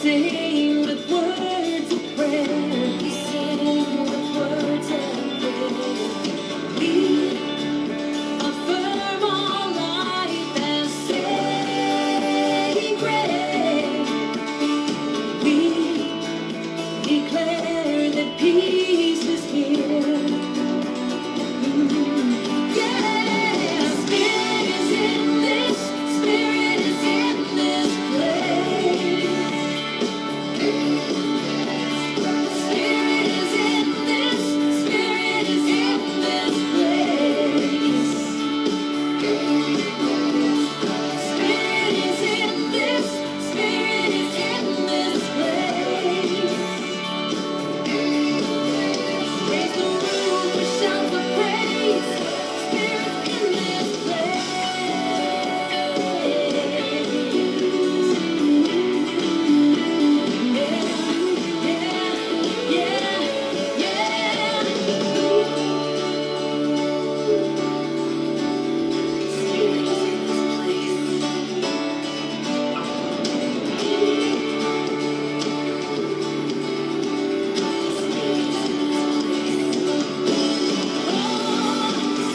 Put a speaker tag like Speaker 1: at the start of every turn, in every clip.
Speaker 1: sing with words of prayer. We sing with words of prayer. We affirm our life as sacred. We declare that peace is here. Yeah, Spirit is in this, Spirit is in this place. Spirit is in this, Spirit is in this place. Spirit is in this, Spirit is in this place. Raise the roof with shouts of praise. Spirit in this place.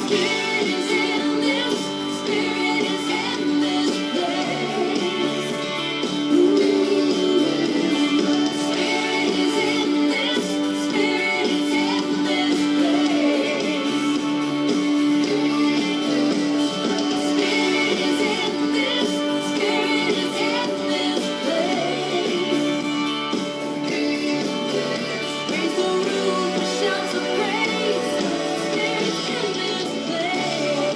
Speaker 1: Spirit is in this, Spirit is in this place. Spirit is in this, Spirit is in this place. Spirit is in this, Spirit is in this place. Raise the roof with shouts of praise. Spirit in this place.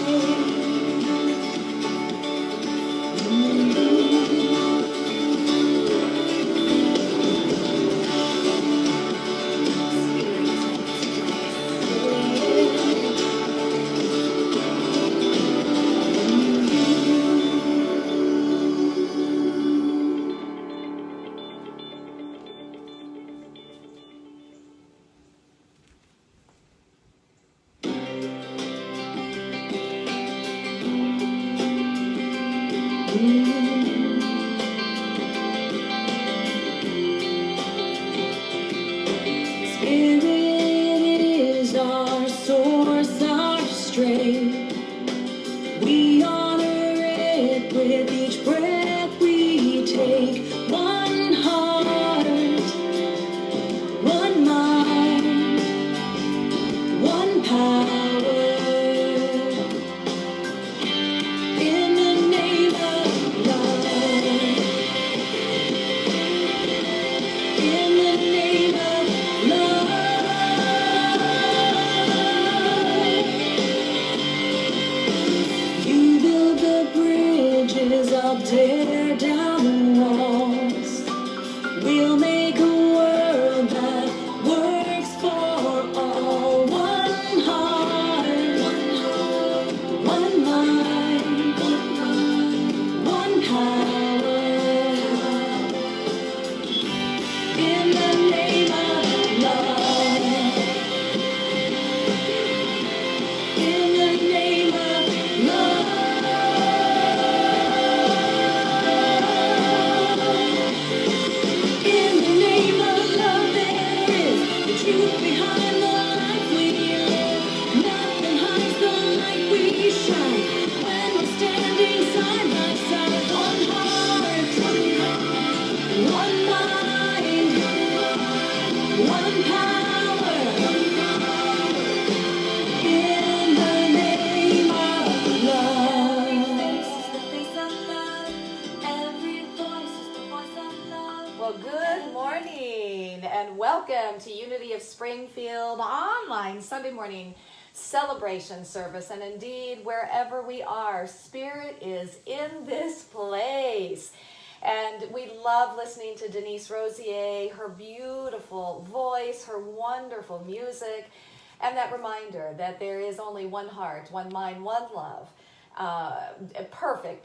Speaker 1: Spirit is our source, our strength. We honor it with each breath we take. One heart, one mind, one power. In the name of love. In the name of love. You build the bridges, I'll tear down walls. We'll make a world that works for all. One heart, one mind, one power. In the name of love. In the name of love. In the name of love, there is the truth behind the life we live. Nothing hides the light we shine when we're standing side by side. One heart, one mind, one power. In the name of love. This is the face of love. Every voice is the voice of love.
Speaker 2: Well, good morning and welcome to Unity of Springfield online Sunday morning celebration service. And indeed, wherever we are, Spirit is in this place. And we love listening to Denise Rosier, her beautiful voice, her wonderful music, and that reminder that there is only one heart, one mind, one love. Perfect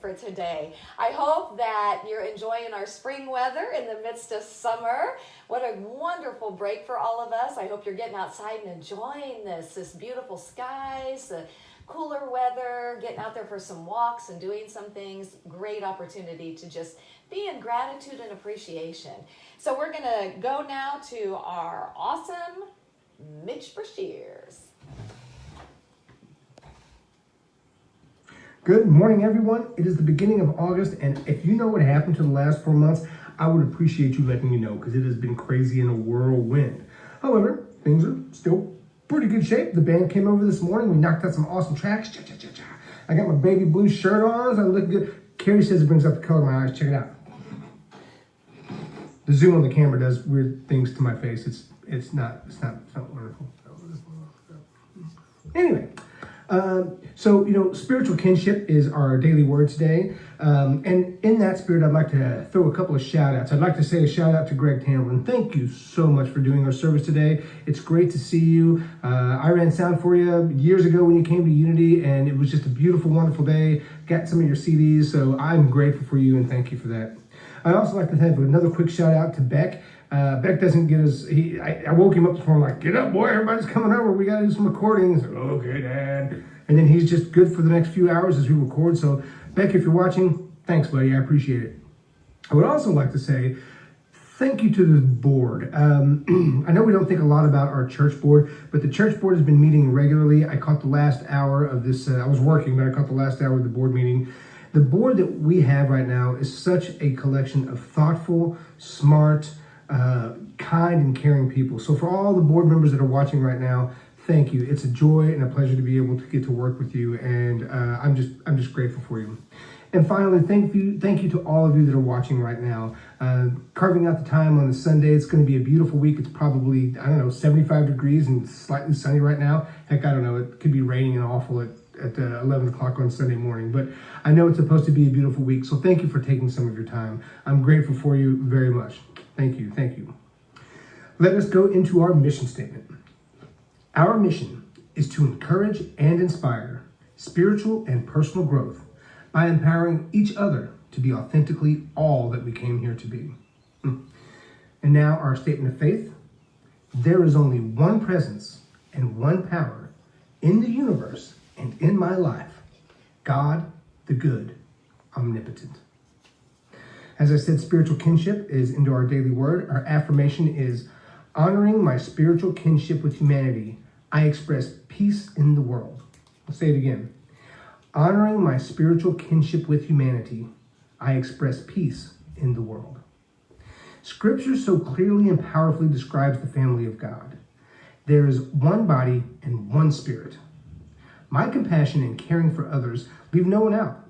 Speaker 2: for today. I hope that you're enjoying our spring weather in the midst of summer. What a wonderful break for all of us. I hope you're getting outside and enjoying this beautiful skies, the cooler weather, getting out there for some walks and doing some things. Great opportunity to just be be in gratitude and appreciation. So we're going to go now to our awesome Baggett-Spears.
Speaker 3: Good morning, everyone. It is the beginning of August, and if you know what happened to the last 4 months, I would appreciate you letting me know, because it has been crazy in a whirlwind. However, things are still pretty good shape. The band came over this morning. We knocked out some awesome tracks. Cha-cha-cha-cha. I got my baby blue shirt on, so I look good. Carrie says it brings out the color of my eyes. Check it out. The zoom on the camera does weird things to my face. It's not wonderful. Anyway. So, spiritual kinship is our daily word today. And in that spirit, I'd like to throw a couple of shout outs. I'd like to say a shout out to Greg Tamlin. Thank you so much for doing our service today. It's great to see you. I ran sound for you years ago when you came to Unity, and it was just a beautiful, wonderful day. Got some of your CDs, so I'm grateful for you and thank you for that. I'd also like to have another quick shout out to Beck. Beck doesn't get us. I woke him up this morning like, get up, boy, everybody's coming over. We got to do some recording. He's like, okay, Dad. And then he's just good for the next few hours as we record. So, Beck, if you're watching, thanks, buddy. I appreciate it. I would also like to say thank you to the board. I know we don't think a lot about our church board, but the church board has been meeting regularly. I caught the last hour of this. I was working, but I caught the last hour of the board meeting. The board that we have right now is such a collection of thoughtful, smart, kind and caring people. So for all the board members that are watching right now, thank you. It's a joy and a pleasure to be able to get to work with you, and I'm just grateful for you. And finally, thank you to all of you that are watching right now. Carving out the time on the Sunday. It's going to be a beautiful week. It's probably 75 degrees and slightly sunny right now. Heck, I don't know. It could be raining and awful at 11 o'clock on Sunday morning, but I know it's supposed to be a beautiful week. So thank you for taking some of your time. I'm grateful for you very much. Thank you. Thank you. Let us go into our mission statement. Our mission is to encourage and inspire spiritual and personal growth by empowering each other to be authentically all that we came here to be. And now our statement of faith. There is only one presence and one power in the universe and in my life. God, the good, omnipotent. As I said, spiritual kinship is into our daily word. Our affirmation is honoring my spiritual kinship with humanity. I express peace in the world. I'll say it again. Honoring my spiritual kinship with humanity, I express peace in the world. Scripture so clearly and powerfully describes the family of God. There is one body and one spirit. My compassion and caring for others leave no one out.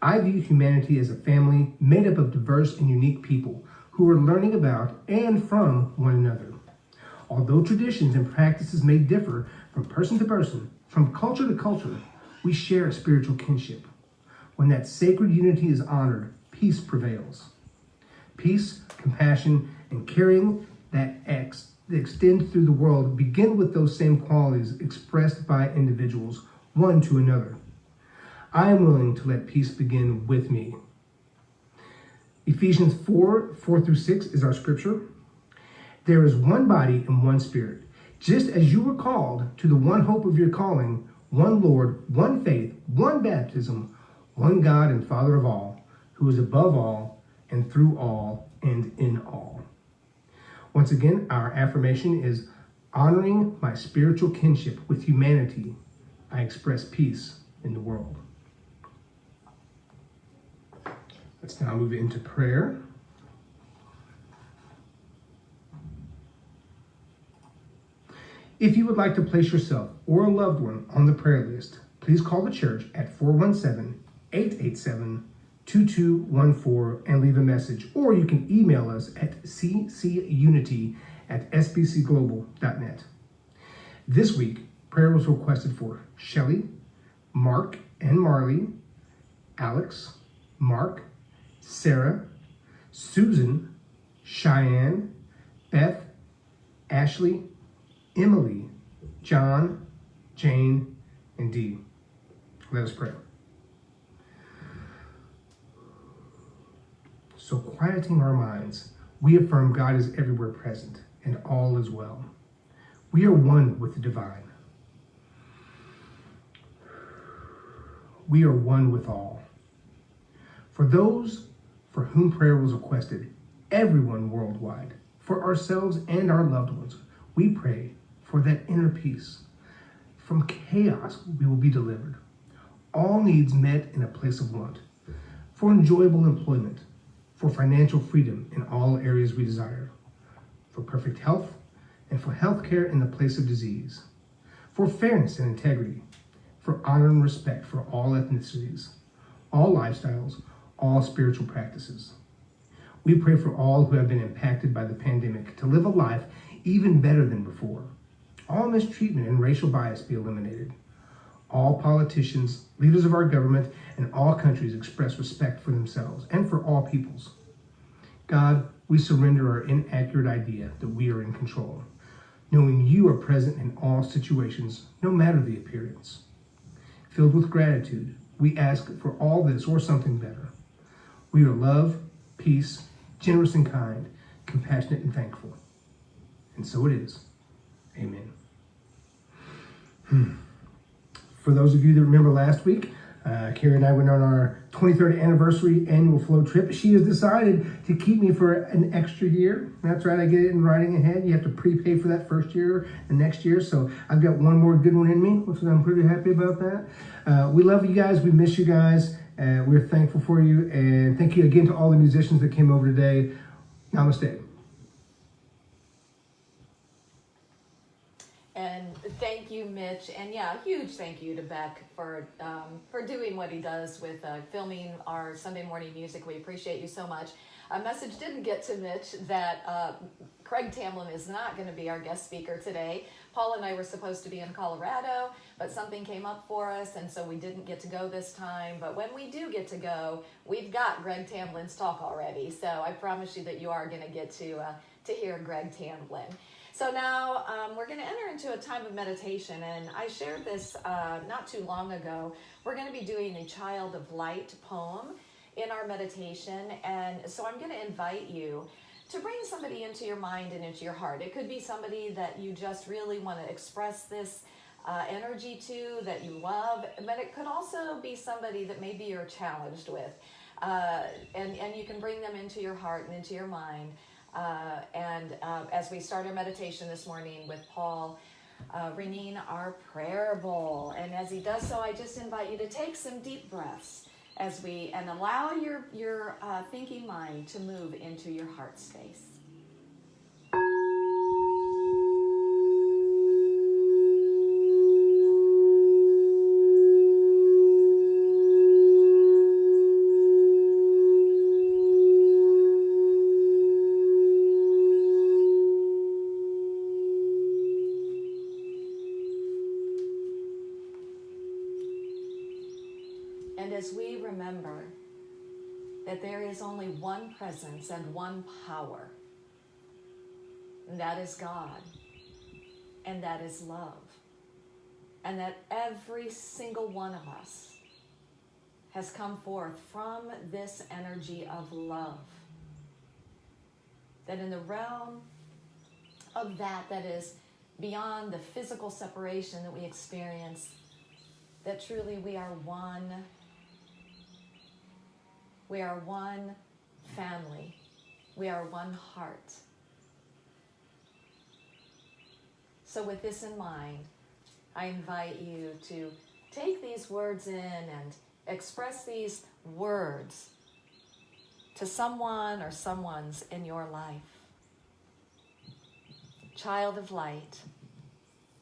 Speaker 3: I view humanity as a family made up of diverse and unique people who are learning about and from one another. Although traditions and practices may differ from person to person, from culture to culture, we share a spiritual kinship. When that sacred unity is honored, peace prevails. Peace, compassion, and caring that extend through the world begin with those same qualities expressed by individuals, one to another. I am willing to let peace begin with me. Ephesians 4:4-6 is our scripture. There is one body and one spirit. Just as you were called to the one hope of your calling, one Lord, one faith, one baptism, one God and Father of all, who is above all and through all and in all. Once again, our affirmation is honoring my spiritual kinship with humanity. I express peace in the world. Let's now move into prayer. If you would like to place yourself or a loved one on the prayer list, please call the church at 417-887-2214 and leave a message. Or you can email us at ccunity@sbcglobal.net. This week, prayer was requested for Shelley, Mark and Marley, Alex, Mark, Sarah, Susan, Cheyenne, Beth, Ashley, Emily, John, Jane, and Dee. Let us pray. So quieting our minds, we affirm God is everywhere present and all is well. We are one with the divine. We are one with all. For those for whom prayer was requested, everyone worldwide, for ourselves and our loved ones. We pray for that inner peace. From chaos, we will be delivered. All needs met in a place of want. For enjoyable employment. For financial freedom in all areas we desire. For perfect health, and for health care in the place of disease. For fairness and integrity. For honor and respect for all ethnicities, all lifestyles, all spiritual practices. We pray for all who have been impacted by the pandemic to live a life even better than before. All mistreatment and racial bias be eliminated. All politicians, leaders of our government, and all countries express respect for themselves and for all peoples. God, we surrender our inaccurate idea that we are in control, knowing you are present in all situations, no matter the appearance. Filled with gratitude, we ask for all this or something better. We are love, peace, generous and kind, compassionate and thankful. And so it is. Amen. For those of you that remember last week, Carrie and I went on our 23rd anniversary annual flow trip. She has decided to keep me for an extra year. That's right, I get it in writing ahead. You have to prepay for that first year and next year. So I've got one more good one in me, which I'm pretty happy about that. We love you guys. We miss you guys. We're thankful for you. And thank you again to all the musicians that came over today. Namaste.
Speaker 2: And thank you, Mitch, and yeah, a huge thank you to Beck for doing what he does with filming our Sunday morning music. We appreciate you so much. A message didn't get to Mitch that Craig Tamlin is not going to be our guest speaker today. Paul and I were supposed to be in Colorado, but something came up for us, and so we didn't get to go this time. But when we do get to go, we've got Greg Tamlin's talk already. So I promise you that you are going to get to hear Greg Tamlin. So now we're going to enter into a time of meditation, and I shared this not too long ago. We're going to be doing a Child of Light poem in our meditation, and so I'm going to invite you to bring somebody into your mind and into your heart. It could be somebody that you just really want to express this energy to, that you love, but it could also be somebody that maybe you're challenged with, and you can bring them into your heart and into your mind. As we start our meditation this morning with Paul ringing our prayer bowl, and as he does so, I just invite you to take some deep breaths and allow your thinking mind to move into your heart space. And as we remember that there is only one presence and one power, and that is God, and that is love, and that every single one of us has come forth from this energy of love, that in the realm of that is beyond the physical separation that we experience, that truly we are one. We are one family. We are one heart. So with this in mind, I invite you to take these words in and express these words to someone or someone's in your life. Child of light,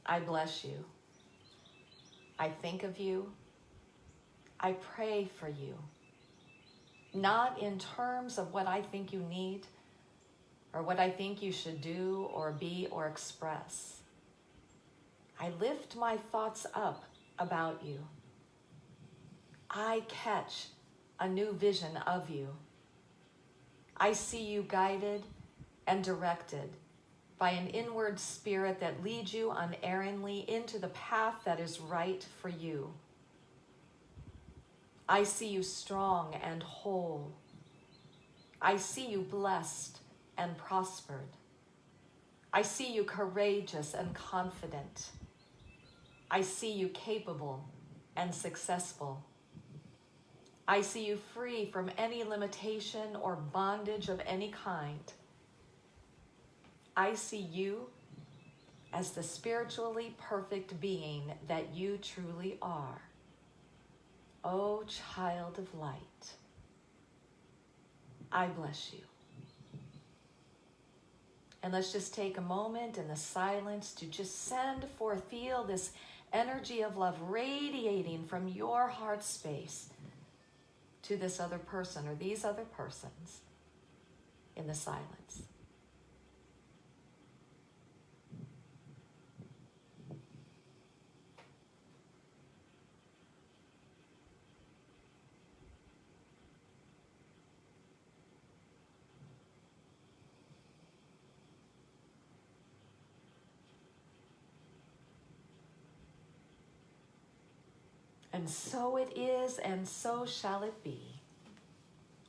Speaker 2: I bless you. I think of you. I pray for you. Not in terms of what I think you need or what I think you should do or be or express. I lift my thoughts up about you. I catch a new vision of you. I see you guided and directed by an inward spirit that leads you unerringly into the path that is right for you. I see you strong and whole. I see you blessed and prospered. I see you courageous and confident. I see you capable and successful. I see you free from any limitation or bondage of any kind. I see you as the spiritually perfect being that you truly are. Oh, child of light, I bless you. And let's just take a moment in the silence to just send forth, feel this energy of love radiating from your heart space to this other person or these other persons in the silence. And so it is, and so shall it be.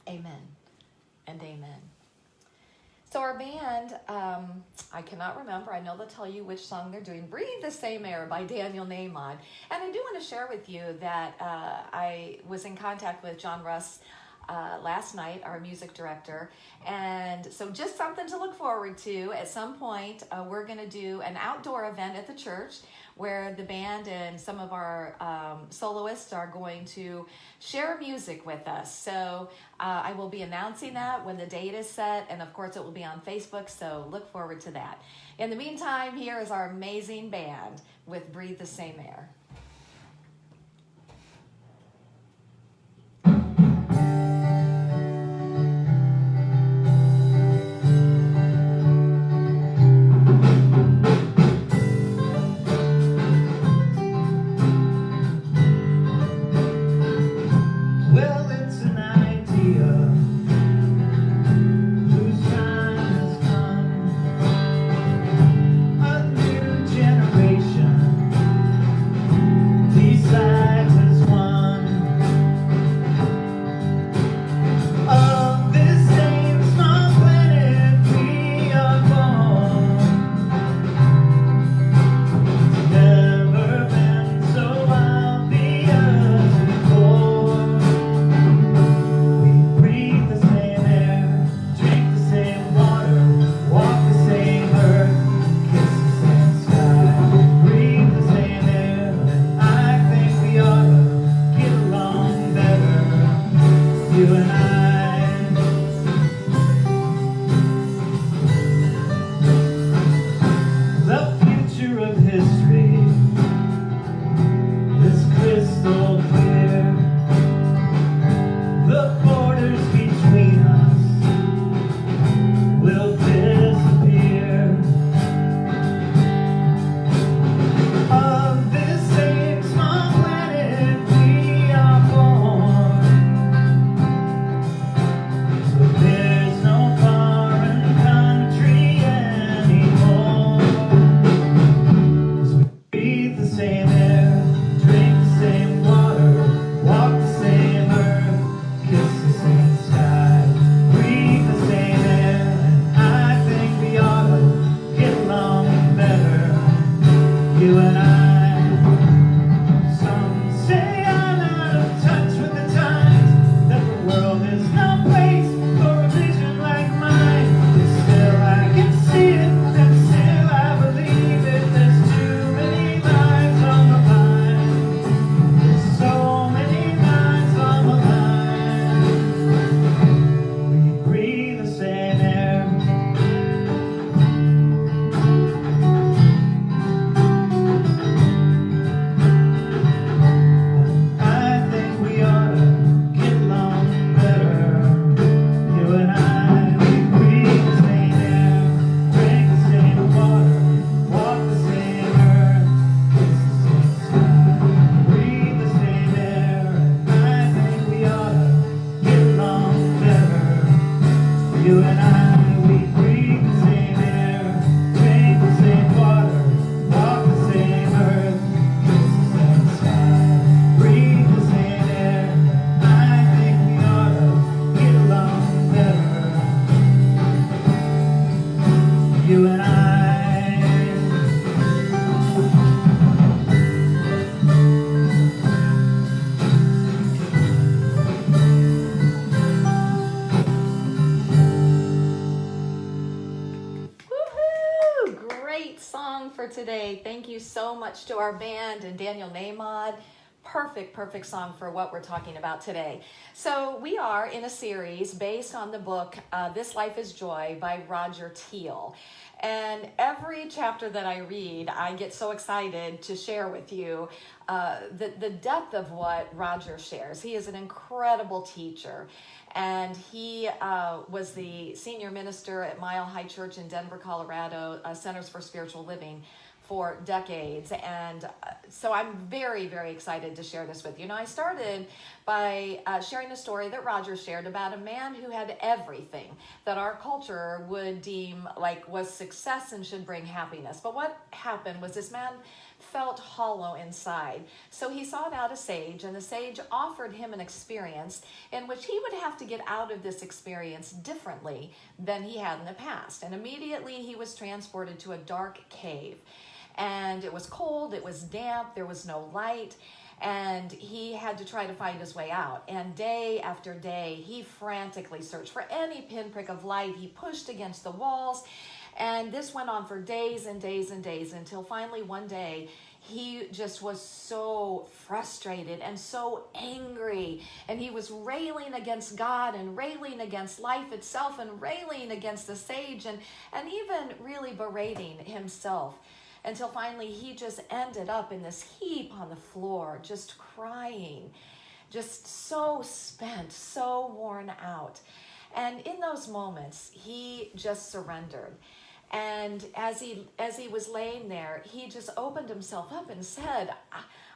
Speaker 2: Amen and amen. So our band, I cannot remember. I know they'll tell you which song they're doing. Breathe the Same Air by Daniel Nahmon. And I do want to share with you that I was in contact with John Russ last night, our music director. And so just something to look forward to. At some point, we're going to do an outdoor event at the church where the band and some of our soloists are going to share music with us. So I will be announcing that when the date is set, and of course it will be on Facebook, so look forward to that. In the meantime, here is our amazing band with Breathe the Same Air.
Speaker 1: Generation
Speaker 2: for today. Thank you so much to our band and Daniel Nahmod. Perfect song for what we're talking about today. So we are in a series based on the book This Life is Joy by Roger Teal. And every chapter that I read, I get so excited to share with you the depth of what Roger shares. He is an incredible teacher. And he was the senior minister at Mile High Church in Denver, Colorado, Centers for Spiritual Living, for decades. And so I'm very excited to share this with you. Now, I started by sharing a story that Roger shared about a man who had everything that our culture would deem like was success and should bring happiness. But what happened was this man felt hollow inside. So he sought out a sage, and the sage offered him an experience in which he would have to get out of this experience differently than he had in the past. And immediately he was transported to a dark cave. And it was cold, it was damp, there was no light, and he had to try to find his way out. And day after day, he frantically searched for any pinprick of light. He pushed against the walls, and this went on for days and days and days until finally one day, he just was so frustrated and so angry, and he was railing against God and railing against life itself and railing against the sage and even really berating himself. Until finally he just ended up in this heap on the floor, just crying, just so spent, so worn out. And in those moments, he just surrendered. And as he was laying there, he just opened himself up and said,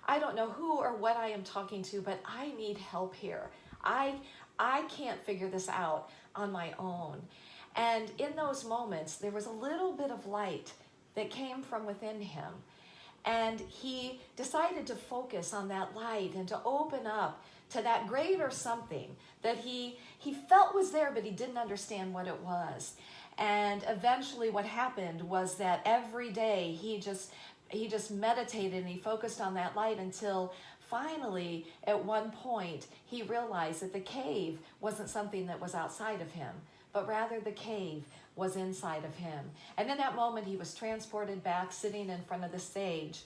Speaker 2: I don't know who or what I am talking to, but I need help here. I can't figure this out on my own. And in those moments, there was a little bit of light that came from within him. And he decided to focus on that light and to open up to that greater something that he felt was there, but he didn't understand what it was. And eventually what happened was that every day he just meditated and he focused on that light until finally at one point he realized that the cave wasn't something that was outside of him, but rather the cave was inside of him. And in that moment, he was transported back, sitting in front of the sage.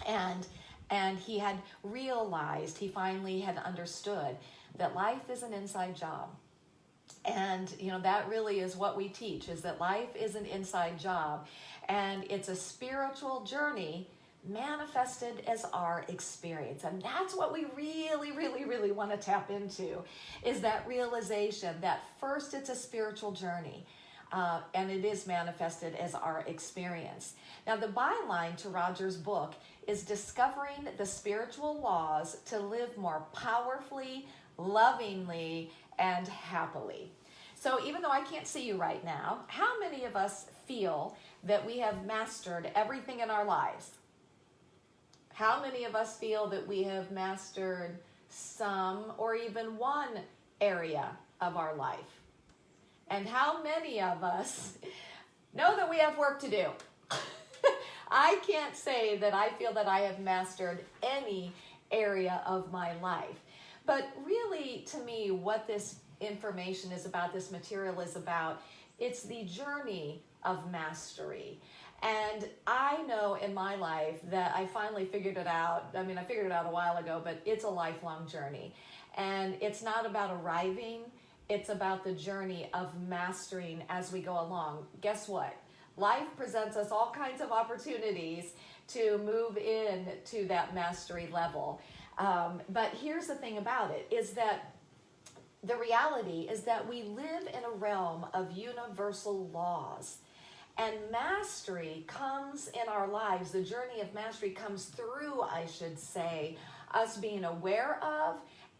Speaker 2: And he had realized, he finally had understood that life is an inside job. And, that really is what we teach, is that life is an inside job. And it's a spiritual journey manifested as our experience. And that's what we really want to tap into, is that realization that first it's a spiritual journey. And it is manifested as our experience. Now, the byline to Roger's book is Discovering the Spiritual Laws to Live More Powerfully, Lovingly, and Happily. So even though I can't see you right now, how many of us feel that we have mastered everything in our lives? How many of us feel that we have mastered some or even one area of our life? And how many of us know that we have work to do? I can't say that I feel that I have mastered any area of my life. But really, to me, what this information is about, this material is about, it's the journey of mastery. And I know in my life that I finally figured it out. I mean, I figured it out a while ago, but it's a lifelong journey. And it's not about arriving. It's about the journey of mastering as we go along. Guess what? Life presents us all kinds of opportunities to move in to that mastery level. But here's the thing about it, is that the reality is that we live in a realm of universal laws. And mastery comes in our lives, the journey of mastery comes through, I should say, us being aware of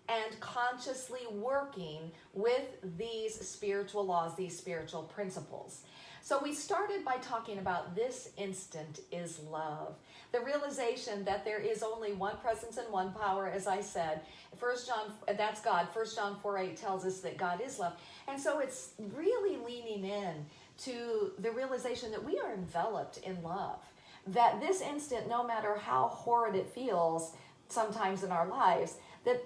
Speaker 2: and consciously working with these spiritual laws, these spiritual principles. So we started by talking about this instant is love. The realization that there is only one presence and one power, as I said. 1 John, that's God. 1 John 4:8 tells us that God is love. And so it's really leaning in to the realization that we are enveloped in love. That this instant, no matter how horrid it feels sometimes in our lives,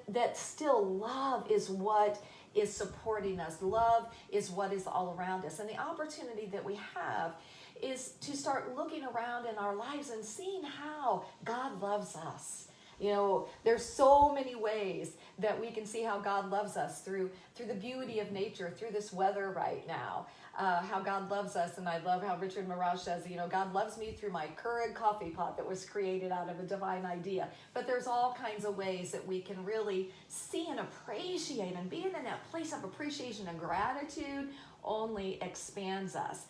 Speaker 2: that still love is what is supporting us. Love is what is all around us. And the opportunity that we have is to start looking around in our lives and seeing how God loves us. You know, there's so many ways that we can see how God loves us through the beauty of nature, through this weather right now, how God loves us. And I love how Richard Mirage says, you know, God loves me through my Keurig coffee pot that was created out of a divine idea. But there's all kinds of ways that we can really see and appreciate, and being in that place of appreciation and gratitude only expands us.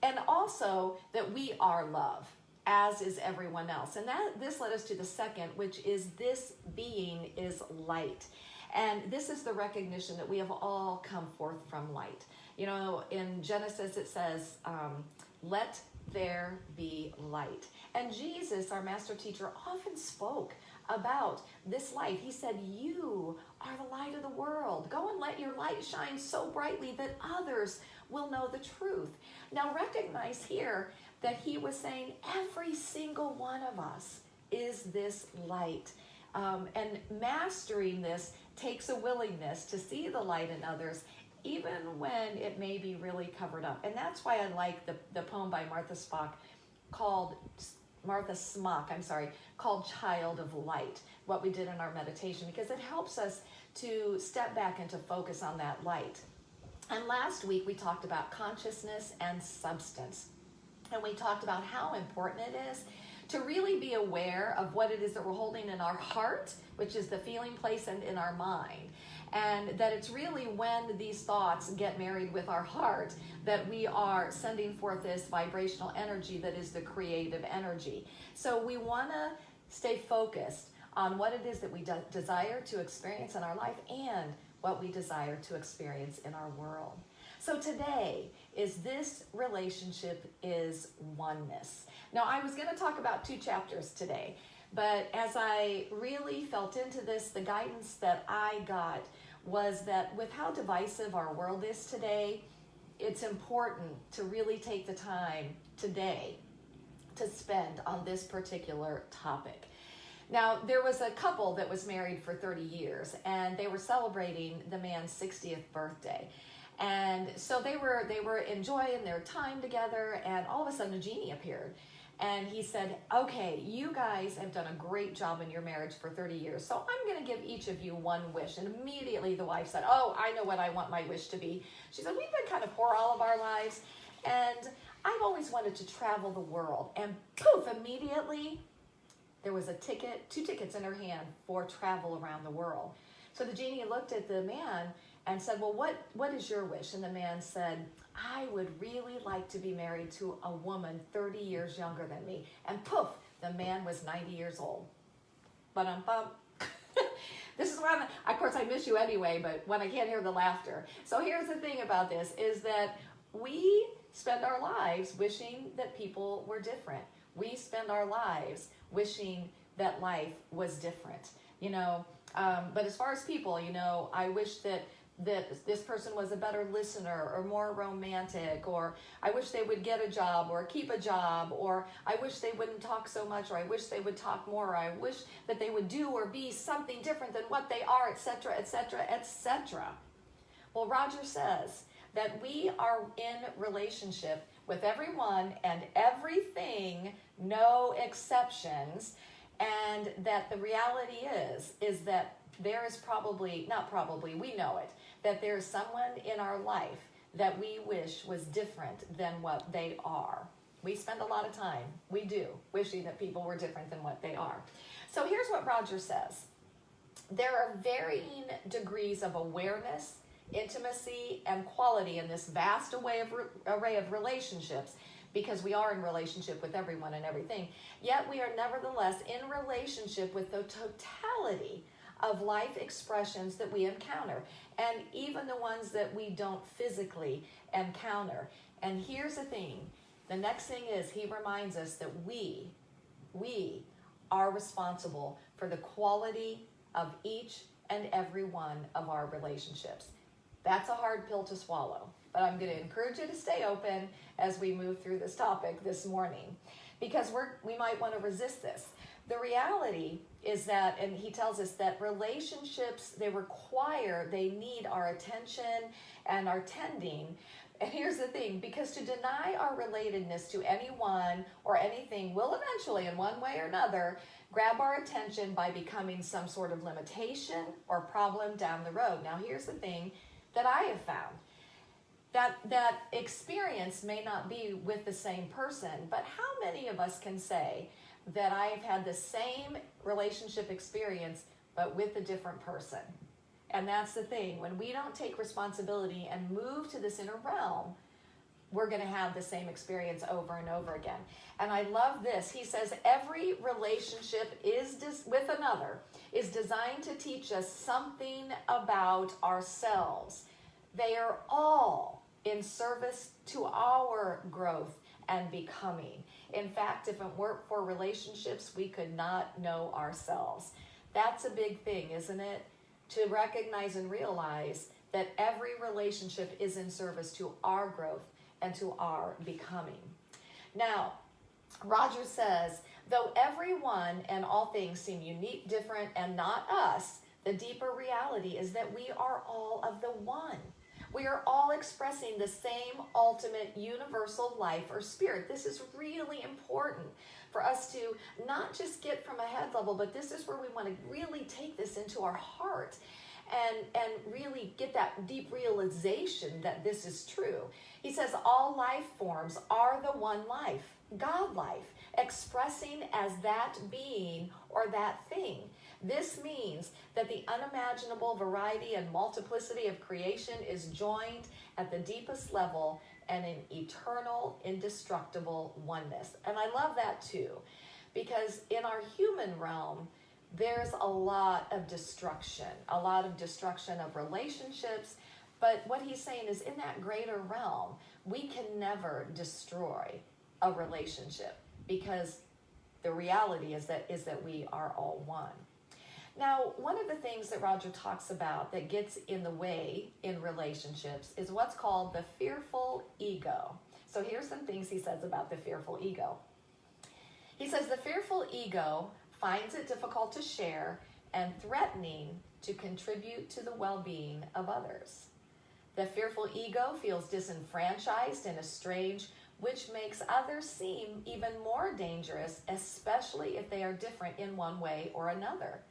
Speaker 2: And also that we are love, as is everyone else. And this led us to the second, which is this being is light. And this is the recognition that we have all come forth from light. You know, in Genesis it says, let there be light. And Jesus, our master teacher, often spoke about this light. He said, you are the light of the world. Go and let your light shine so brightly that others will know the truth. Now recognize here that he was saying every single one of us is this light. And mastering this takes a willingness to see the light in others, even when it may be really covered up. And that's why I like the poem by Martha Smock called Child of Light, what we did in our meditation, because it helps us to step back and to focus on that light. And last week we talked about consciousness and substance. And we talked about how important it is to really be aware of what it is that we're holding in our heart, which is the feeling place, and in our mind. And that it's really when these thoughts get married with our heart that we are sending forth this vibrational energy that is the creative energy. So we want to stay focused on what it is that we desire to experience in our life and what we desire to experience in our world. So today is this relationship is oneness. Now, I was going to talk about 2 chapters today, but as I really felt into this, the guidance that I got was that with how divisive our world is today, it's important to really take the time today to spend on this particular topic. Now, there was a couple that was married for 30 years, and they were celebrating the man's 60th birthday. And so they were enjoying their time together, and all of a sudden a genie appeared. And he said, okay, you guys have done a great job in your marriage for 30 years, so I'm going to give each of you one wish. And immediately the wife said, oh, I know what I want my wish to be. She said, we've been kind of poor all of our lives, and I've always wanted to travel the world. And poof, immediately there was 2 tickets in her hand for travel around the world. So the genie looked at the man and said, well, what is your wish? And the man said, I would really like to be married to a woman 30 years younger than me. And poof, the man was 90 years old. Ba-dum-bum. This is why of course I miss you anyway, but when I can't hear the laughter. So here's the thing about this, is that we spend our lives wishing that people were different. We spend our lives wishing that life was different, you know. But as far as people, you know, I wish that this person was a better listener or more romantic, or I wish they would get a job or keep a job, or I wish they wouldn't talk so much, or I wish they would talk more, or I wish that they would do or be something different than what they are, etc., etc., etc. Well, Roger says that we are in relationship with everyone and everything, no exceptions, and that the reality is that there is we know it, that there is someone in our life that we wish was different than what they are. We spend a lot of time, we do, wishing that people were different than what they are. So here's what Roger says. There are varying degrees of awareness, intimacy, and quality in this vast array of relationships, because we are in relationship with everyone and everything. Yet we are nevertheless in relationship with the totality of life expressions that we encounter, and even the ones that we don't physically encounter. And here's the thing. The next thing is he reminds us that we are responsible for the quality of each and every one of our relationships. That's a hard pill to swallow, but I'm going to encourage you to stay open as we move through this topic this morning, because we might want to resist this. The reality is that, and he tells us that relationships, they need our attention and our tending. And here's the thing, because to deny our relatedness to anyone or anything will eventually, in one way or another, grab our attention by becoming some sort of limitation or problem down the road. Now, here's the thing that I have found. That experience may not be with the same person, but how many of us can say that I've had the same relationship experience, but with a different person? And that's the thing. When we don't take responsibility and move to this inner realm, we're going to have the same experience over and over again. And I love this. He says every relationship with another is designed to teach us something about ourselves. They are all in service to our growth and becoming. In fact, if it weren't for relationships, we could not know ourselves. That's a big thing, isn't it? To recognize and realize that every relationship is in service to our growth and to our becoming. Now, Roger says, though everyone and all things seem unique, different, and not us, the deeper reality is that we are all of the one. We are all expressing the same ultimate universal life or spirit. This is really important for us to not just get from a head level, but this is where we want to really take this into our heart and really get that deep realization that this is true. He says all life forms are the one life, God life, expressing as that being or that thing. This means that the unimaginable variety and multiplicity of creation is joined at the deepest level and in eternal, indestructible oneness. And I love that too, because in our human realm, there's a lot of destruction of relationships. But what he's saying is in that greater realm, we can never destroy a relationship, because the reality is that we are all one. Now, one of the things that Roger talks about that gets in the way in relationships is what's called the fearful ego. So here's some things he says about the fearful ego. He says the fearful ego finds it difficult to share and threatening to contribute to the well-being of others. The fearful ego feels disenfranchised and estranged, which makes others seem even more dangerous, especially if they are different in one way or another.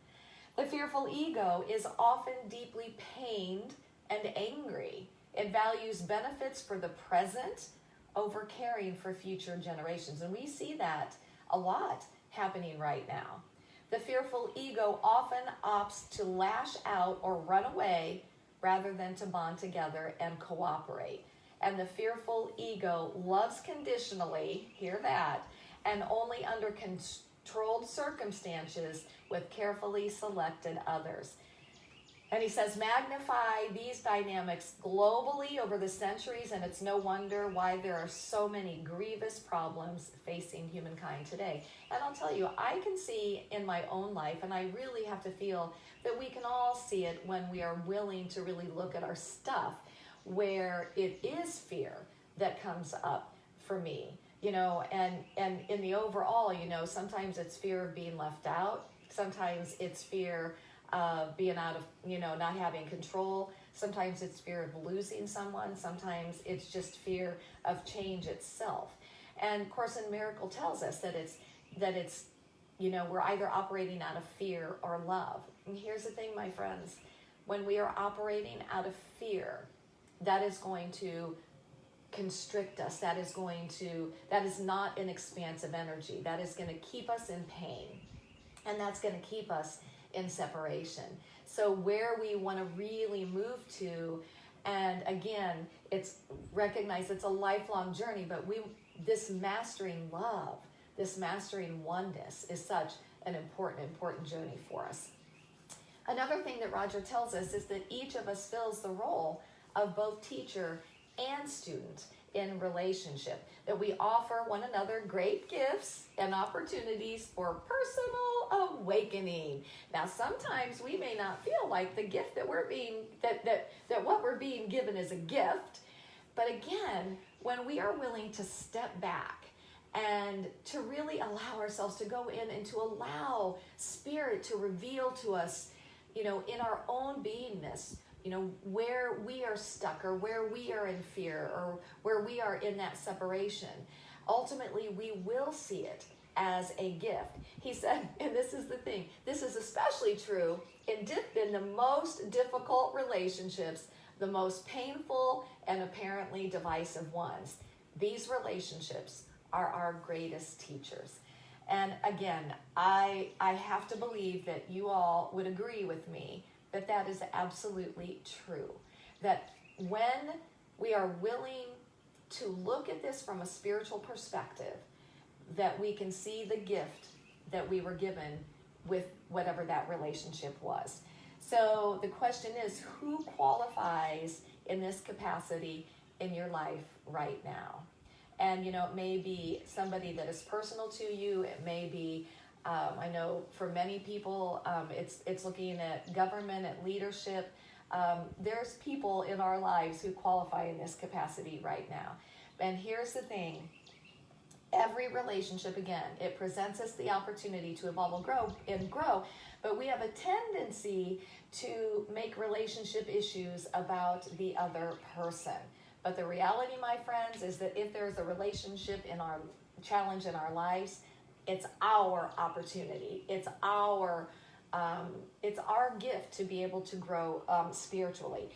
Speaker 2: The fearful ego is often deeply pained and angry. It values benefits for the present over caring for future generations. And we see that a lot happening right now. The fearful ego often opts to lash out or run away rather than to bond together and cooperate. And the fearful ego loves conditionally, hear that, and only under controlled circumstances with carefully selected others. And he says, magnify these dynamics globally over the centuries, and it's no wonder why there are so many grievous problems facing humankind today. And I'll tell you, I can see in my own life, and I really have to feel that we can all see it when we are willing to really look at our stuff, where it is fear that comes up for me, and in the overall, sometimes it's fear of being left out. Sometimes it's fear of being out of, not having control. Sometimes it's fear of losing someone. Sometimes it's just fear of change itself. And Course in Miracle tells us that it's we're either operating out of fear or love. And here's the thing, my friends, when we are operating out of fear, that is going to constrict us. That is not an expansive energy. That is going to keep us in pain. And that's going to keep us in separation. So where we want to really move to, and again, it's recognize it's a lifelong journey, but this mastering love, this mastering oneness is such an important journey for us. Another thing that Roger tells us is that each of us fills the role of both teacher and student in relationship, that we offer one another great gifts and opportunities for personal awakening. Now, sometimes we may not feel like the gift that we're being, that what we're being given is a gift, but again, when we are willing to step back and to really allow ourselves to go in and to allow Spirit to reveal to us, in our own beingness, where we are stuck or where we are in fear or where we are in that separation. Ultimately, we will see it as a gift. He said, and this is the thing, this is especially true in the most difficult relationships, the most painful and apparently divisive ones. These relationships are our greatest teachers. And again, I have to believe that you all would agree with me that that is absolutely true. That when we are willing to look at this from a spiritual perspective, that we can see the gift that we were given with whatever that relationship was. So the question is, who qualifies in this capacity in your life right now? And, it may be somebody that is personal to you. It may be, I know for many people, it's looking at government, at leadership. There's people in our lives who qualify in this capacity right now. And here's the thing. Every relationship, again, it presents us the opportunity to evolve and grow, but we have a tendency to make relationship issues about the other person. But the reality, my friends, is that if there's a relationship in our challenge in our lives, it's our opportunity. It's our gift to be able to grow spiritually.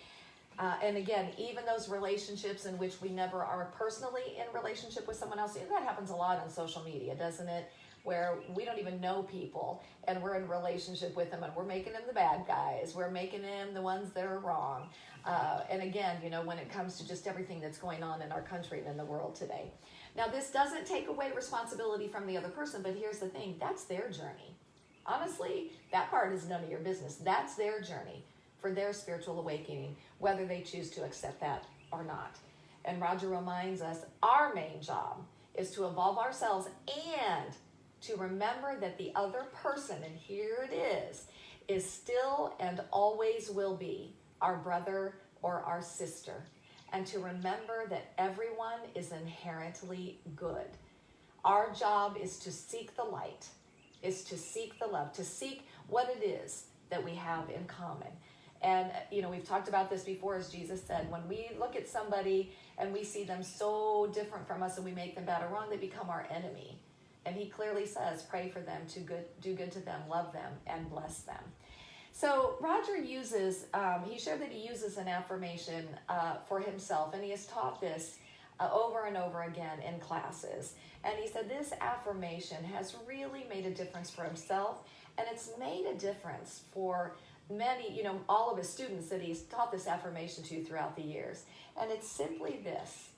Speaker 2: And again, even those relationships in which we never are personally in relationship with someone else, that happens a lot on social media, doesn't it? Where we don't even know people and we're in relationship with them and we're making them the bad guys. We're making them the ones that are wrong. And again, when it comes to just everything that's going on in our country and in the world today. Now, this doesn't take away responsibility from the other person, but here's the thing, that's their journey. Honestly, that part is none of your business. That's their journey for their spiritual awakening, whether they choose to accept that or not. And Roger reminds us our main job is to evolve ourselves and to remember that the other person, and here it is still and always will be our brother or our sister. And to remember that everyone is inherently good. Our job is to seek the light, is to seek the love, to seek what it is that we have in common. And, we've talked about this before, as Jesus said, when we look at somebody and we see them so different from us and we make them bad or wrong, they become our enemy. And he clearly says, pray for them, do good to them, love them, and bless them. So Roger he shared that he uses an affirmation for himself, and he has taught this over and over again in classes. And he said this affirmation has really made a difference for himself, and it's made a difference for many, all of his students that he's taught this affirmation to throughout the years. And it's simply this: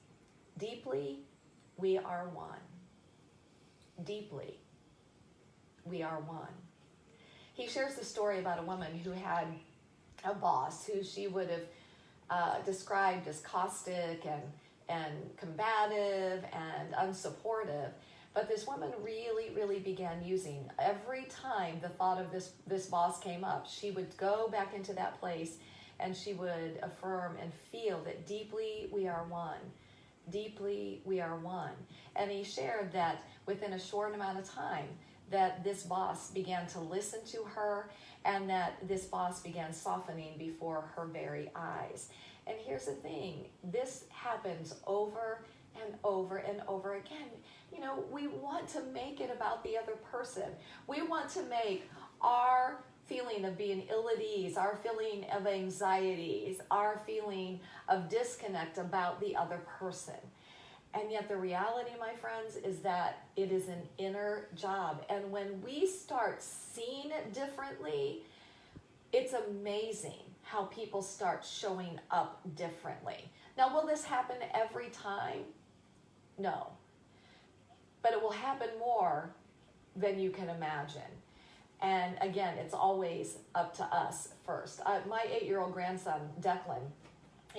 Speaker 2: deeply, we are one. Deeply, we are one. He shares the story about a woman who had a boss who she would have described as caustic and combative and unsupportive. But this woman really, really began using, every time the thought of this boss came up, she would go back into that place and she would affirm and feel that deeply we are one. Deeply we are one. And he shared that within a short amount of time, that this boss began to listen to her and that this boss began softening before her very eyes. And here's the thing, this happens over and over and over again. We want to make it about the other person. We want to make our feeling of being ill at ease, our feeling of anxieties, our feeling of disconnect about the other person. And yet the reality, my friends, is that it is an inner job. And when we start seeing it differently, it's amazing how people start showing up differently. Now, will this happen every time? No. But it will happen more than you can imagine. And again, it's always up to us first. My 8-year-old grandson, Declan,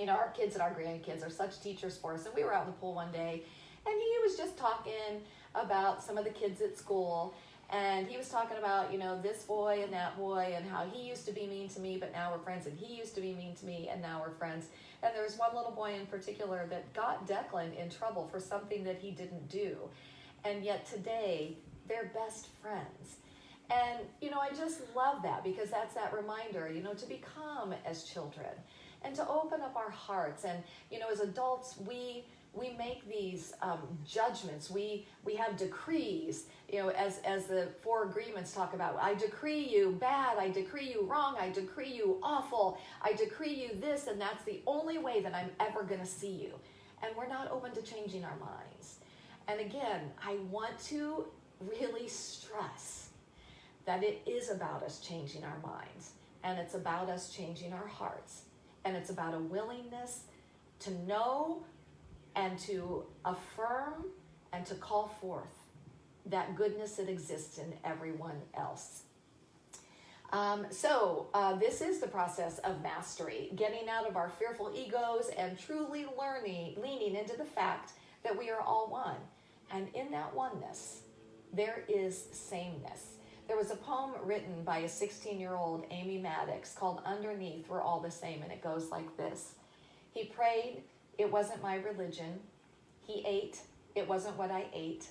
Speaker 2: our kids and our grandkids are such teachers for us. And we were out in the pool one day, and he was just talking about some of the kids at school. And he was talking about, this boy and that boy and how he used to be mean to me, but now we're friends. And he used to be mean to me, and now we're friends. And there was one little boy in particular that got Declan in trouble for something that he didn't do. and yet today they're best friends. And, I just love that, because that's that reminder, to become as children and to open up our hearts. And, as adults, we make these judgments. We have decrees, as the four agreements talk about. I decree you bad, I decree you wrong, I decree you awful, I decree you this, and that's the only way that I'm ever going to see you. And we're not open to changing our minds. And again, I want to really stress that it is about us changing our minds, and it's about us changing our hearts, and it's about a willingness to know and to affirm and to call forth that goodness that exists in everyone else. This is the process of mastery, getting out of our fearful egos and truly leaning into the fact that we are all one. And in that oneness, there is sameness. There was a poem written by a 16-year-old Amy Maddox called Underneath, We're All the Same, and it goes like this. He prayed, it wasn't my religion. He ate, it wasn't what I ate.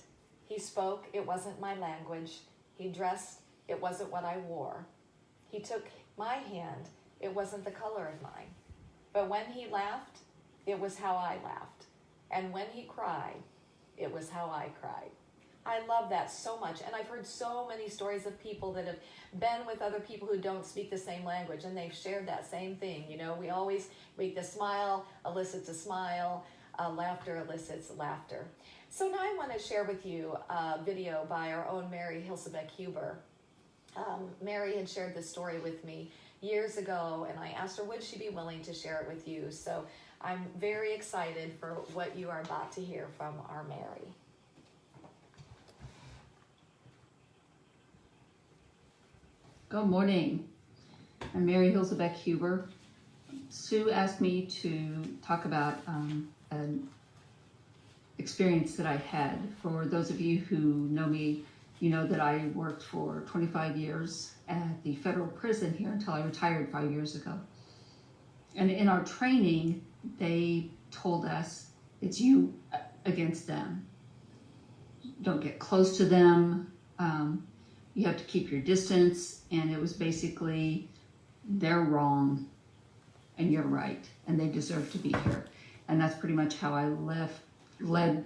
Speaker 2: He spoke, it wasn't my language. He dressed, it wasn't what I wore. He took my hand, it wasn't the color of mine. But when he laughed, it was how I laughed. And when he cried, it was how I cried. I love that so much. And I've heard so many stories of people that have been with other people who don't speak the same language, and they've shared that same thing. The smile elicits a smile, laughter elicits laughter. So now I want to share with you a video by our own Mary Hilsabeck Huber. Mary had shared this story with me years ago, and I asked her, would she be willing to share it with you? So I'm very excited for what you are about to hear from our Mary.
Speaker 4: Good morning. I'm Mary Hilsabeck Huber. Sue asked me to talk about an experience that I had. For those of you who know me, you know that I worked for 25 years at the federal prison here until I retired 5 years ago. And in our training, they told us it's you against them. Don't get close to them. You have to keep your distance, and it was basically they're wrong and you're right, and they deserve to be here. And that's pretty much how I led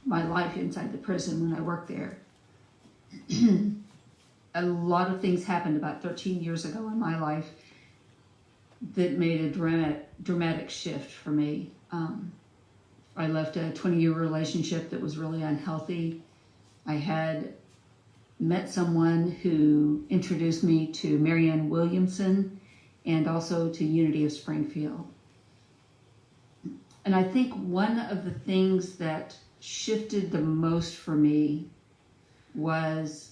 Speaker 4: my life inside the prison when I worked there. A lot of things happened about 13 years ago in my life that made a dramatic shift for me. I left a 20-year relationship that was really unhealthy. I had met someone who introduced me to Marianne Williamson and also to Unity of Springfield. And I think one of the things that shifted the most for me was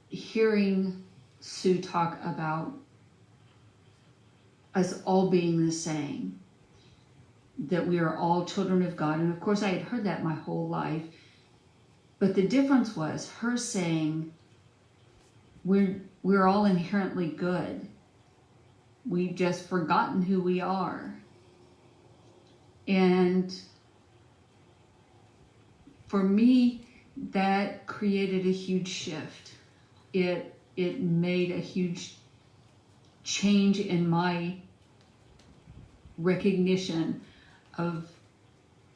Speaker 4: hearing Sue talk about us all being the same, that we are all children of God. And of course I had heard that my whole life. But the difference was her saying, we're all inherently good. We've just forgotten who we are. And for me, that created a huge shift. It made a huge change in my recognition of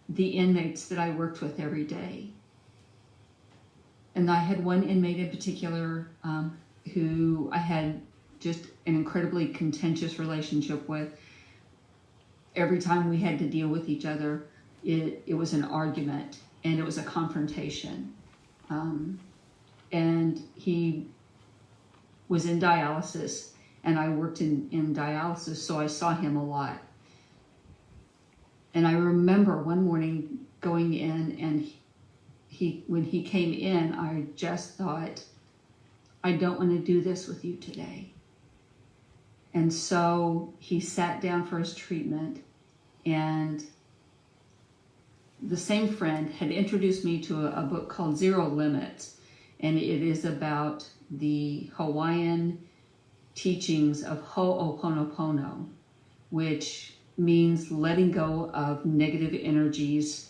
Speaker 4: the inmates that I worked with every day. And I had one inmate in particular who I had just an incredibly contentious relationship with. Every time we had to deal with each other, it was an argument and it was a confrontation. And he was in dialysis, and I worked in dialysis, so I saw him a lot. And I remember one morning going in, and when he came in, I just thought, I don't want to do this with you today. And so he sat down for his treatment, and the same friend had introduced me to a book called Zero Limits, and it is about the Hawaiian teachings of Ho'oponopono, which means letting go of negative energies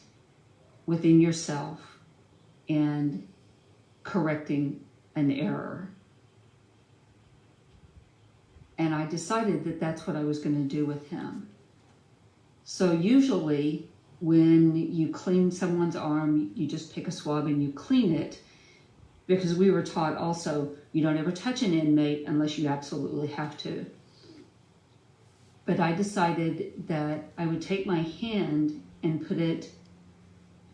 Speaker 4: within yourself and correcting an error. And I decided that that's what I was going to do with him. So usually when you clean someone's arm, you just take a swab and you clean it, because we were taught also you don't ever touch an inmate unless you absolutely have to. But I decided that I would take my hand and put it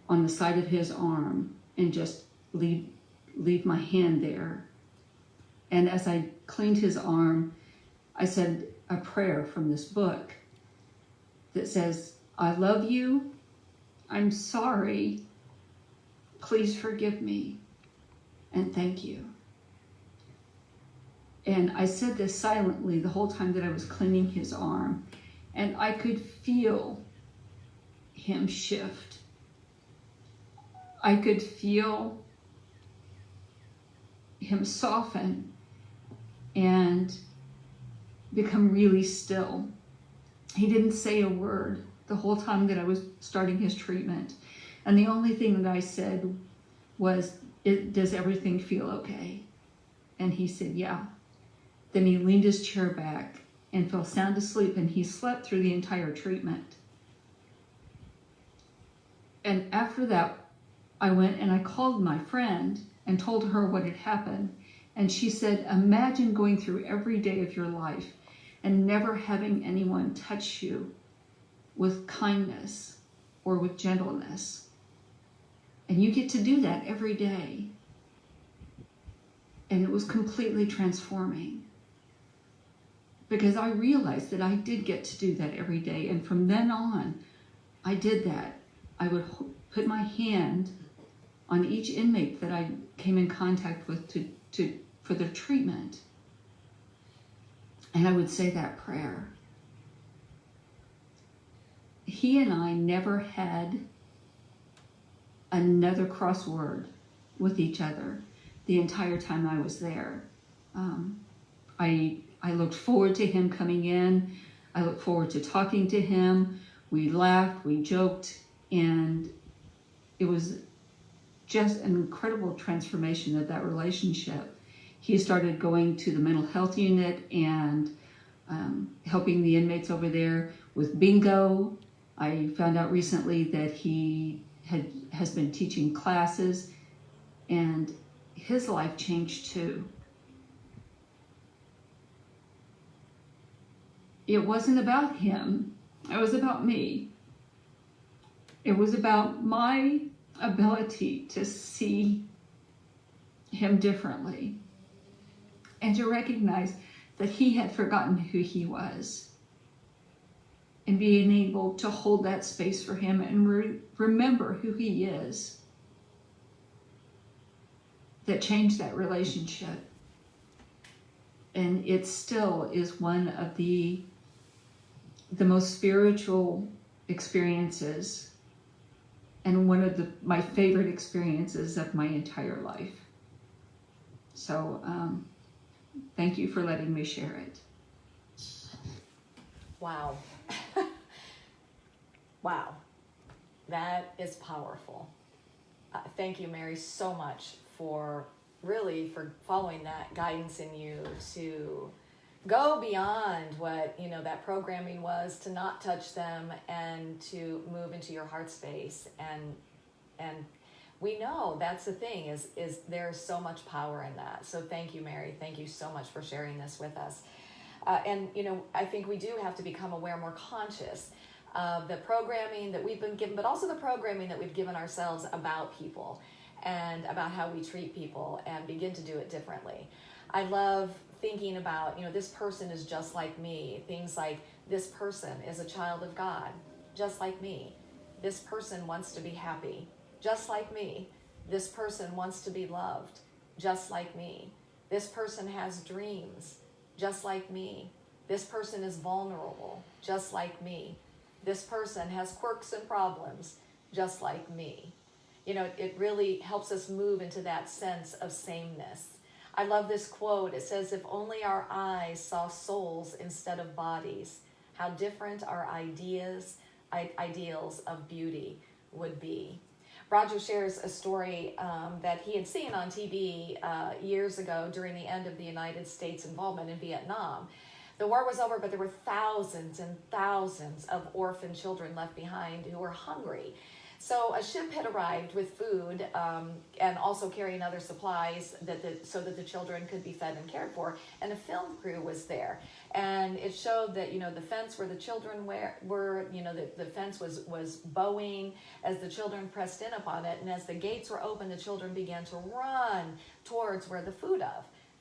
Speaker 4: on the side of his arm and just leave my hand there. And as I cleaned his arm, I said a prayer from this book that says, I love you, I'm sorry, please forgive me, and thank you. And I said this silently the whole time that I was cleaning his arm, and I could feel him shift. I could feel him soften and become really still. He didn't say a word the whole time that I was starting his treatment. And the only thing that I said was, does everything feel okay? And he said, yeah. Then he leaned his chair back and fell sound asleep, and he slept through the entire treatment. And after that, I went and I called my friend and told her what had happened. And she said, imagine going through every day of your life and never having anyone touch you with kindness or with gentleness. And you get to do that every day. And it was completely transforming, because I realized that I did get to do that every day. And from then on, I did that. I would put my hand on each inmate that I came in contact with for their treatment. And I would say that prayer. He and I never had another crossword with each other the entire time I was there. I looked forward to him coming in. I looked forward to talking to him. We laughed, we joked, and it was just an incredible transformation of that relationship. He started going to the mental health unit and helping the inmates over there with bingo. I found out recently that he has been teaching classes, and his life changed too. It wasn't about him, it was about me. It was about my ability to see him differently and to recognize that he had forgotten who he was, and being able to hold that space for him and remember who he is. That changed that relationship. And it still is one of the most spiritual experiences, and one of my favorite experiences of my entire life. So thank you for letting me share it.
Speaker 2: Wow. Wow. That is powerful. Thank you, Mary, so much for following that guidance in you to go beyond what that programming was, to not touch them and to move into your heart space. And we know that's the thing, is there's so much power in that. So thank you, Mary. Thank you so much for sharing this with us. And I think we do have to become aware, more conscious of the programming that we've been given, but also the programming that we've given ourselves about people and about how we treat people, and begin to do it differently. I love thinking about, this person is just like me. Things like, this person is a child of God, just like me. This person wants to be happy, just like me. This person wants to be loved, just like me. This person has dreams, just like me. This person is vulnerable, just like me. This person has quirks and problems, just like me. It really helps us move into that sense of sameness. I love this quote. It says, if only our eyes saw souls instead of bodies, how different our ideals of beauty would be. Roger shares a story that he had seen on TV years ago during the end of the United States involvement in Vietnam. The war was over, but there were thousands and thousands of orphan children left behind who were hungry. So a ship had arrived with food and also carrying other supplies so that the children could be fed and cared for. And a film crew was there. And it showed that, the fence where the children were the fence was bowing as the children pressed in upon it. And as the gates were open, the children began to run towards where the food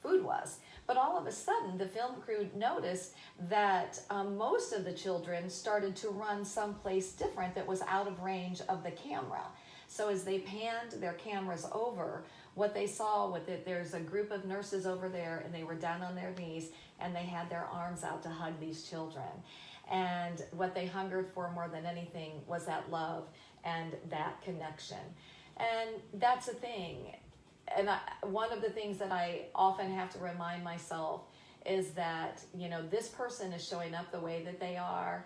Speaker 2: was. But all of a sudden, the film crew noticed that most of the children started to run someplace different that was out of range of the camera. So as they panned their cameras over, what they saw was that there's a group of nurses over there, and they were down on their knees, and they had their arms out to hug these children. And what they hungered for more than anything was that love and that connection. And that's a thing. And one of the things that I often have to remind myself is that, this person is showing up the way that they are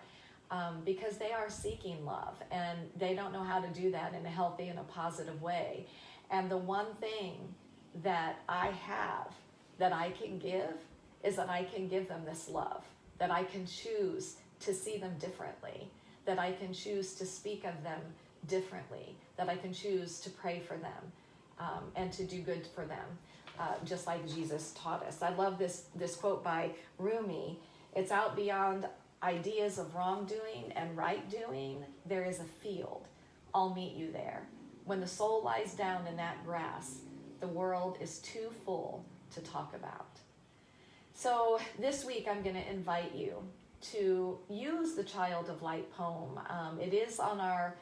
Speaker 2: because they are seeking love, and they don't know how to do that in a healthy and a positive way. And the one thing that I have that I can give is that I can give them this love, that I can choose to see them differently, that I can choose to speak of them differently, that I can choose to pray for them. And to do good for them, just like Jesus taught us. I love this quote by Rumi. It's out beyond ideas of wrongdoing and right doing. There is a field. I'll meet you there. When the soul lies down in that grass, the world is too full to talk about. So this week I'm going to invite you to use the Child of Light poem. It is on our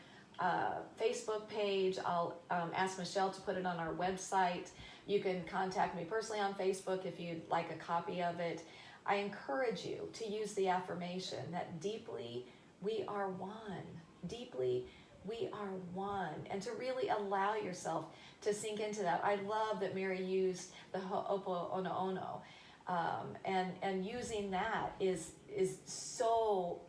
Speaker 2: Facebook page. I'll ask Michelle to put it on our website. You can contact me personally on Facebook if you'd like a copy of it. I encourage you to use the affirmation that deeply we are one. Deeply we are one. And to really allow yourself to sink into that. I love that Mary used the Ho'oponopono. And using that is so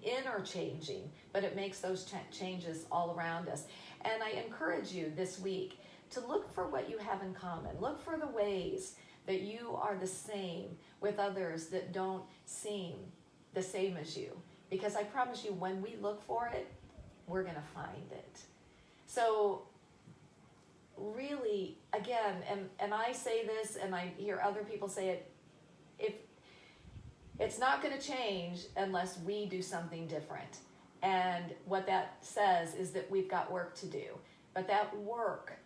Speaker 2: interchanging, but it makes those changes all around us. And I encourage you this week to look for what you have in common. Look for the ways that you are the same with others that don't seem the same as you. Because I promise you, when we look for it, we're going to find it. So really, again, and I say this, and I hear other people say it, if it's not going to change unless we do something different. And what that says is that we've got work to do. But that work,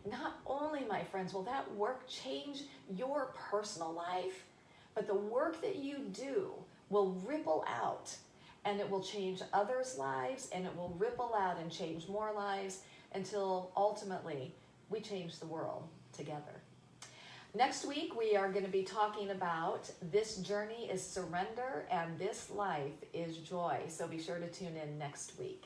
Speaker 2: not only, my friends, will that work change your personal life, but the work that you do will ripple out, and it will change others' lives, and it will ripple out and change more lives until ultimately we change the world together. Next week, we are going to be talking about this journey is surrender and this life is joy. So be sure to tune in next week.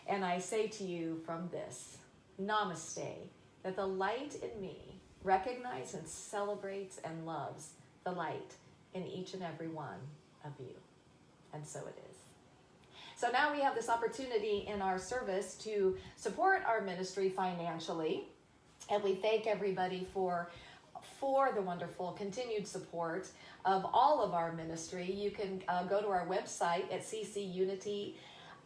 Speaker 2: And I say to you from this, namaste, that the light in me recognizes and celebrates and loves the light in each and every one of you. And so it is. So now we have this opportunity in our service to support our ministry financially. And we thank everybody for the wonderful continued support of all of our ministry. You can go to our website at ccunity.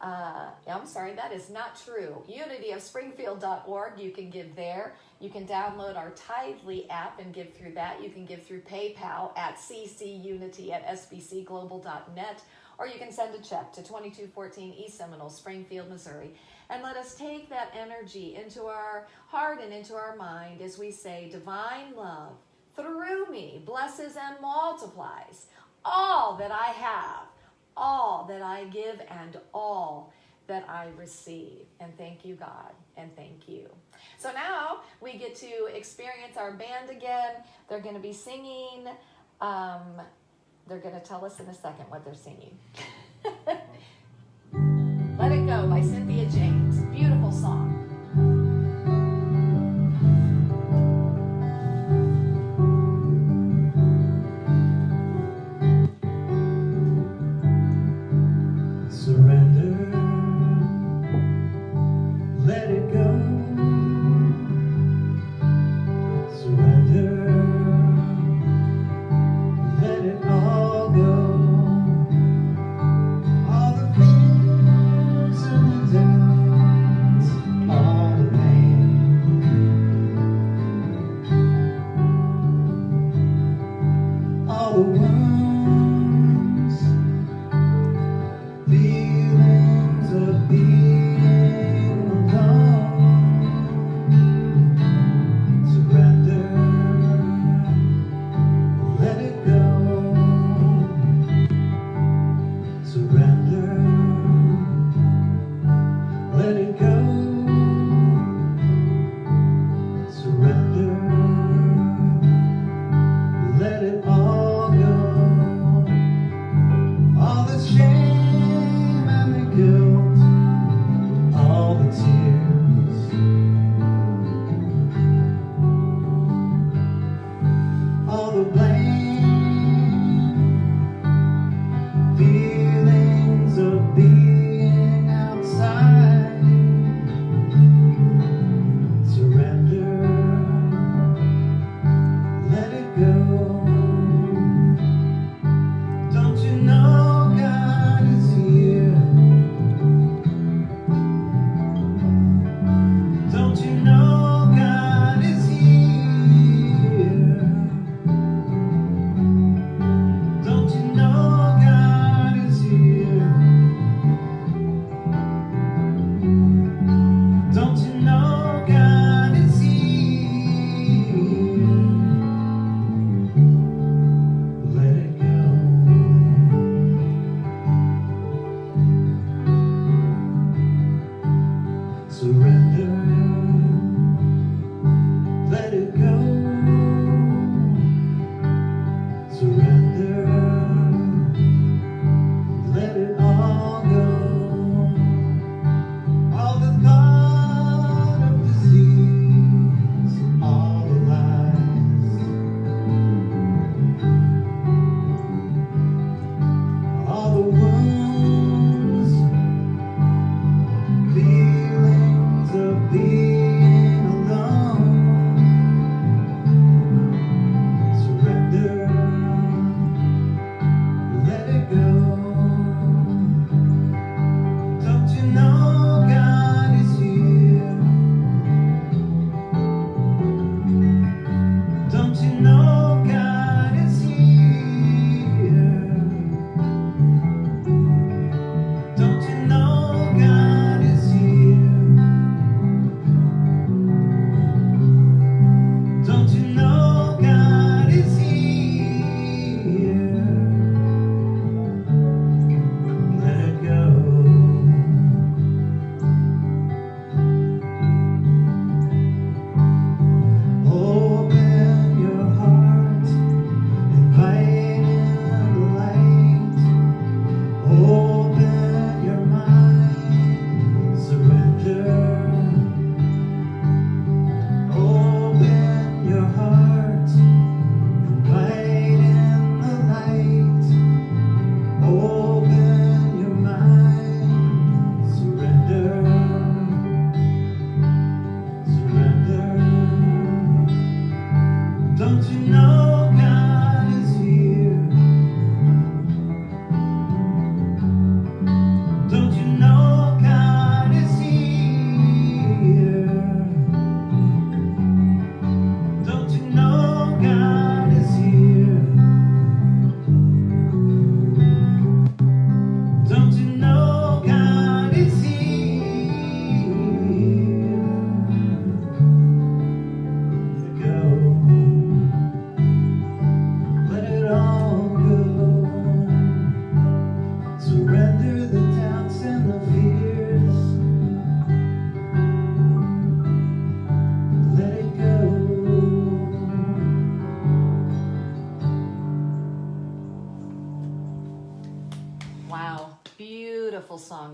Speaker 2: I'm sorry, that is not true. unityofspringfield.org. You can give there. You can download our Tithely app and give through that. You can give through PayPal at ccunity@sbcglobal.net. Or you can send a check to 2214 East Seminole, Springfield, Missouri. And let us take that energy into our heart and into our mind as we say, divine love through me blesses and multiplies all that I have, all that I give, and all that I receive. And thank you, God, and thank you. So now we get to experience our band again. They're going to be singing. They're going to tell us in a second what they're singing. Let It Go by Cynthia James. Beautiful song.
Speaker 1: Surrender,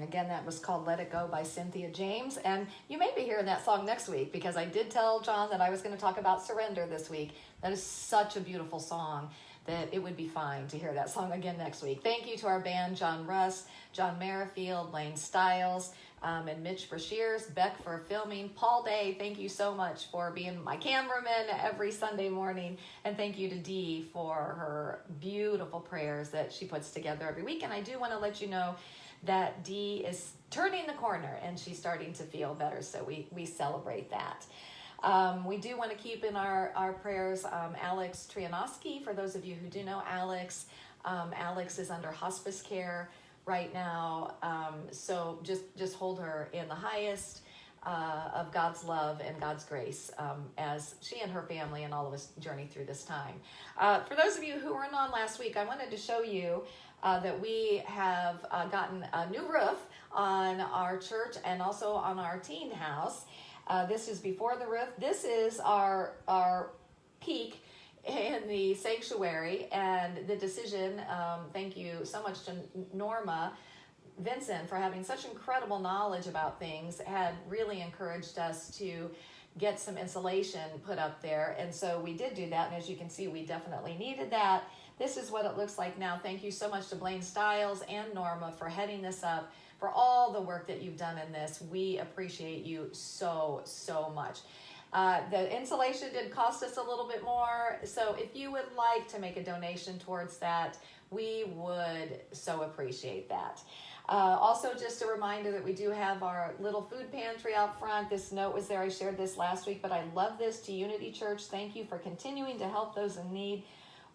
Speaker 2: Again, that was called Let It Go by Cynthia James. And you may be hearing that song next week, because I did tell John that I was going to talk about surrender this week. That is such a beautiful song that it would be fine to hear that song again next week. Thank you to our band, John Russ, John Merrifield, Lane Stiles, and Mitch Brashears, Beck for filming, Paul Day, thank you so much for being my cameraman every Sunday morning, and thank you to Dee for her beautiful prayers that she puts together every week. And I do want to let you know that Dee is turning the corner and she's starting to feel better, so we celebrate that. We do want to keep in our prayers Alex Trianowski. For those of you who do know Alex, Alex is under hospice care right now, so just hold her in the highest of God's love and God's grace as she and her family and all of us journey through this time. For those of you who weren't on last week, I wanted to show you that we have gotten a new roof on our church and also on our teen house. This is before the roof. This is our peak in the sanctuary, and the decision, thank you so much to Norma Vincent for having such incredible knowledge about things, had really encouraged us to get some insulation put up there. And so we did do that, and as you can see, we definitely needed that. This is what it looks like now. Thank you so much to Blaine Stiles and Norma for heading this up, for all the work that you've done in this. We appreciate you so much. The insulation did cost us a little bit more, so if you would like to make a donation towards that, we would so appreciate that. Also, just a reminder that we do have our little food pantry out front. This note was there. I shared this last week, but I love this. To Unity Church, thank you for continuing to help those in need.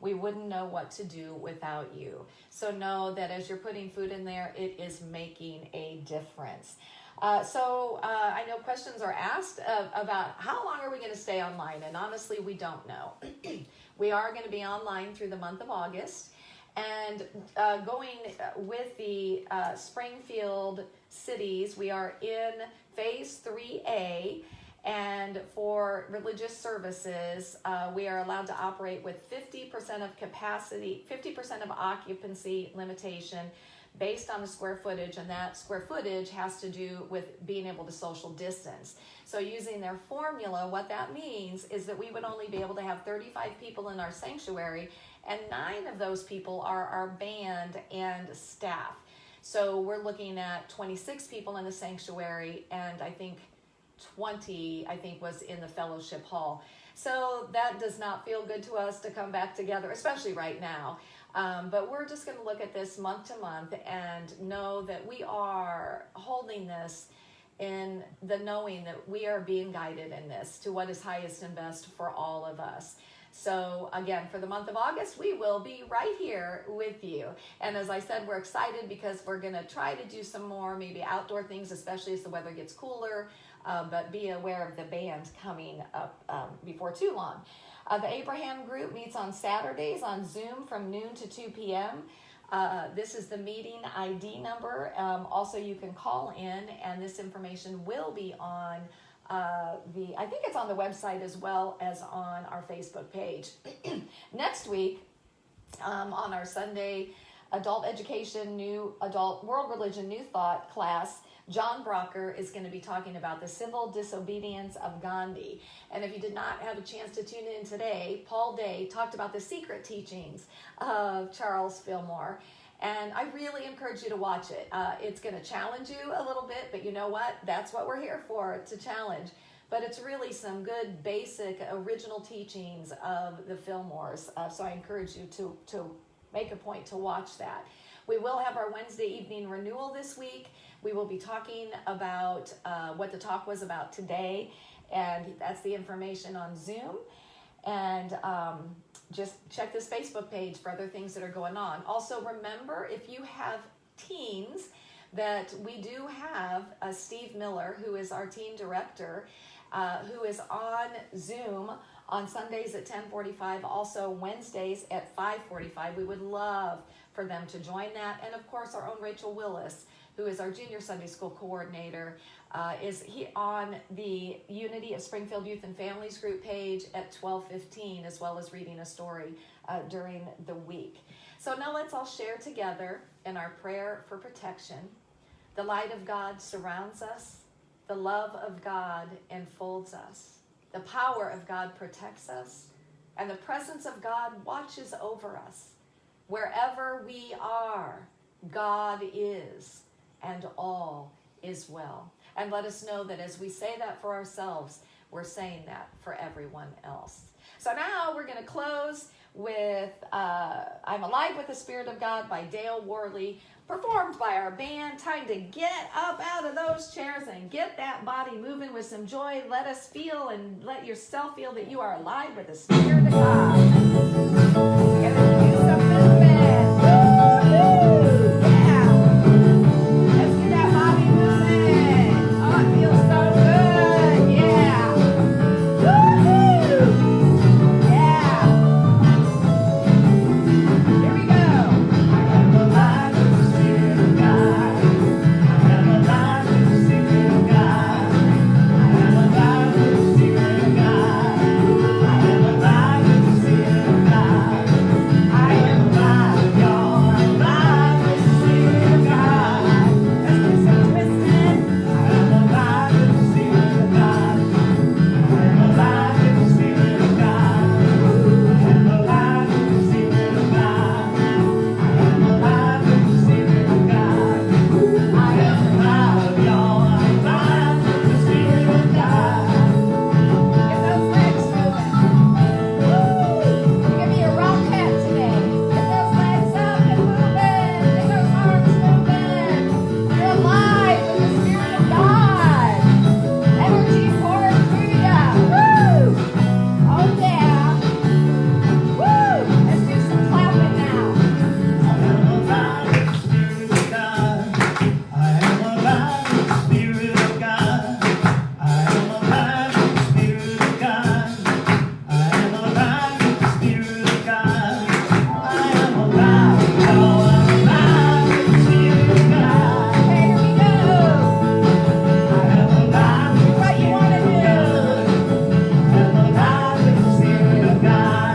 Speaker 2: We wouldn't know what to do without you. So know that as you're putting food in there, it is making a difference. I know questions are asked about how long are we going to stay online, and honestly, we don't know. We are going to be online through the month of August, and going with the Springfield cities, we are in phase 3A, and for religious services, we are allowed to operate with 50% of capacity, 50% of occupancy limitation, based on the square footage, and that square footage has to do with being able to social distance. So using their formula, what that means is that we would only be able to have 35 people in our sanctuary, and 9 of those people are our band and staff. So we're looking at 26 people in the sanctuary, and I think 20, was in the fellowship hall. So that does not feel good to us to come back together, especially right now. But we're just going to look at this month to month and know that we are holding this in the knowing that we are being guided in this to what is highest and best for all of us. So again, for the month of August, we will be right here with you. And as I said, we're excited because we're going to try to do some more maybe outdoor things, especially as the weather gets cooler. But be aware of the band coming up before too long. The Abraham group meets on Saturdays on Zoom from noon to 2 p.m. This is the meeting ID number. Also, you can call in, and this information will be on I think it's on the website as well as on our Facebook page. Next week, on our Sunday Adult Education, New Adult World Religion, New Thought class, John Brocker is going to be talking about the civil disobedience of Gandhi. And if you did not have a chance to tune in today, Paul Day talked about the secret teachings of Charles Fillmore. And I really encourage you to watch it. It's going to challenge you a little bit, but you know what? That's what we're here for, to challenge. But it's really some good, basic, original teachings of the Fillmores. So I encourage you to make a point to watch that. We will have our Wednesday evening renewal this week. We will be talking about what the talk was about today, and that's the information on Zoom. And just check this Facebook page for other things that are going on. Also, remember, if you have teens, that we do have Steve Miller, who is our teen director, who is on Zoom on Sundays at 10:45, also Wednesdays at 5:45. We would love for them to join that. And of course, our own Rachel Willis, who is our junior Sunday school coordinator, is on the Unity of Springfield Youth and Families group page at 12:15, as well as reading a story during the week. So now let's all share together in our prayer for protection. The light of God surrounds us. The love of God enfolds us. The power of God protects us. And the presence of God watches over us. Wherever we are, God is, and all is well. And let us know that as we say that for ourselves, we're saying that for everyone else. So now we're going to close with I'm Alive with the Spirit of God by Dale Worley, performed by our band. Time to get up out of those chairs and get that body moving with some joy. Let us feel and let yourself feel that you are alive with the Spirit of God. And then do some movement. Woo-hoo! Yeah. Let's get that body moving. Oh, it feels so good. Yeah. Woo-hoo! Yeah. Here we go. I am alive with the Spirit of God. I am alive with the Spirit of God. I am alive with the Spirit of God. I am alive with the Spirit of God. I am alive, y'all. I'm alive with the Spirit of God. Let's do some twisting. I am alive with the Spirit of God. I am alive with the Spirit of God. I am alive with the Spirit of God. I am alive with the Spirit of God. I am alive, y'all. I'm alive with the Spirit of God. Get those legs moving. Woo! Give me a rock hat today. Get those legs up and moving. Get those arms moving. You're alive with the Spirit of God. Energy pouring through ya. Woo! Oh yeah. Woo! Let's do some clapping now. I am alive with the Spirit of God. I am alive with the Spirit of God. I am alive with the Spirit of God. I am alive with the Spirit of God. I am alive, y'all. I'm alive with the Spirit of God. Okay, here we go. I am alive with what you want to do. I am alive with the Spirit of God. I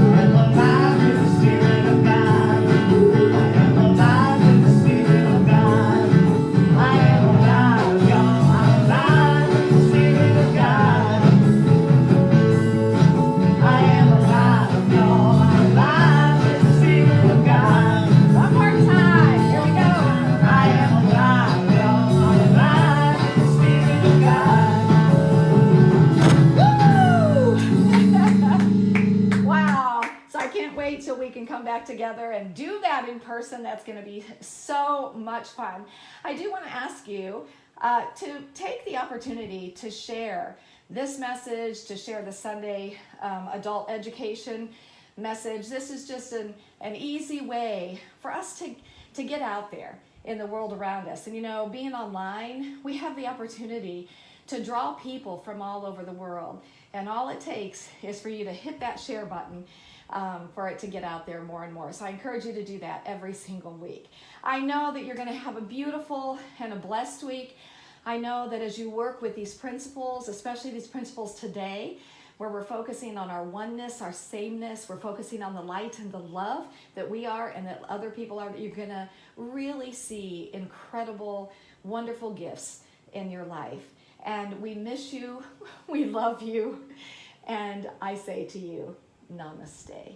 Speaker 2: am alive with the Spirit of God. I am alive with the Spirit of God. I am alive, y'all. I'm alive with the Spirit of God. I am alive, y'all. I'm alive with the Spirit of God. One more time. Here we go. I am alive, y'all. I'm alive with the Spirit of God. Woo! Wow. So I can't wait till we can come back together and do that in person. That's going to be so much fun. I do want to ask you to take the opportunity to share this message, to share the Sunday adult education message. This is just an easy way for us to get out there in the world around us. And you know, being online, we have the opportunity to draw people from all over the world. And all it takes is for you to hit that share button for it to get out there more and more. So I encourage you to do that every single week. I know that you're going to have a beautiful and a blessed week. I know that as you work with these principles, especially these principles today, where we're focusing on our oneness, our sameness, we're focusing on the light and the love that we are and that other people are, that you're going to really see incredible, wonderful gifts in your life. And we miss you, we love you, and I say to you, namaste.